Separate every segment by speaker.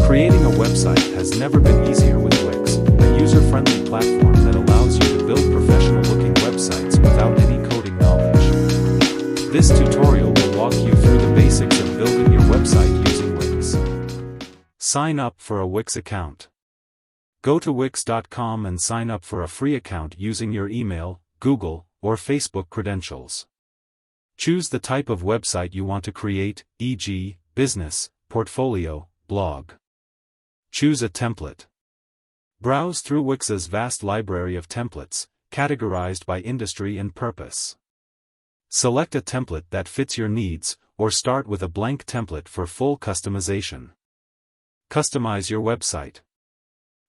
Speaker 1: Creating a website has never been easier with Wix, a user-friendly platform that allows you to build professional-looking websites without any coding knowledge. This tutorial will walk you through the basics of building your website using Wix. Sign up for a Wix account. Go to Wix.com and sign up for a free account using your email, Google, or Facebook credentials. Choose the type of website you want to create, e.g., business, portfolio, blog. Choose a template. Browse through Wix's vast library of templates, categorized by industry and purpose. Select a template that fits your needs, or start with a blank template for full customization. Customize your website.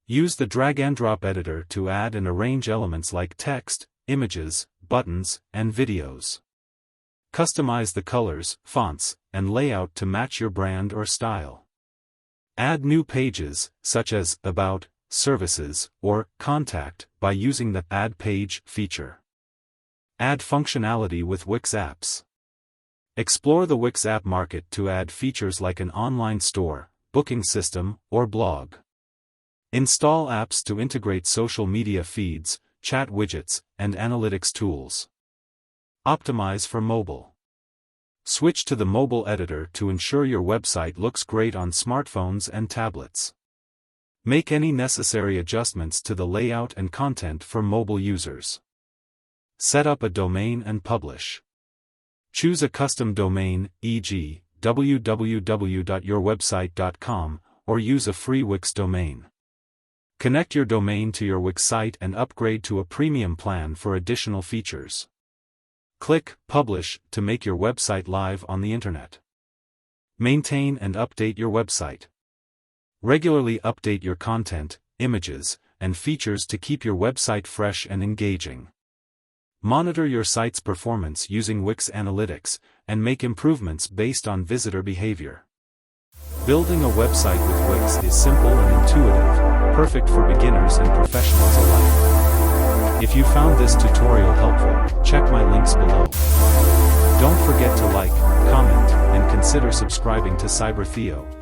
Speaker 1: Use the drag-and-drop editor to add and arrange elements like text, images, buttons, and videos. Customize the colors, fonts, and layout to match your brand or style. Add new pages, such as About, Services, or Contact, by using the Add Page feature. Add functionality with Wix apps. Explore the Wix app market to add features like an online store, booking system, or blog. Install apps to integrate social media feeds, chat widgets, and analytics tools. Optimize for mobile. Switch to the mobile editor to ensure your website looks great on smartphones and tablets. Make any necessary adjustments to the layout and content for mobile users. Set up a domain and publish. Choose a custom domain, e.g., www.yourwebsite.com, or use a free Wix domain. Connect your domain to your Wix site and upgrade to a premium plan for additional features. Click Publish to make your website live on the internet. Maintain and update your website. Regularly update your content, images, and features to keep your website fresh and engaging. Monitor your site's performance using Wix Analytics, and make improvements based on visitor behavior. Building a website with Wix is simple and intuitive, perfect for beginners and professionals alike. If you found this tutorial helpful, check my links below. Don't forget to like, comment, and consider subscribing to CyberTheo.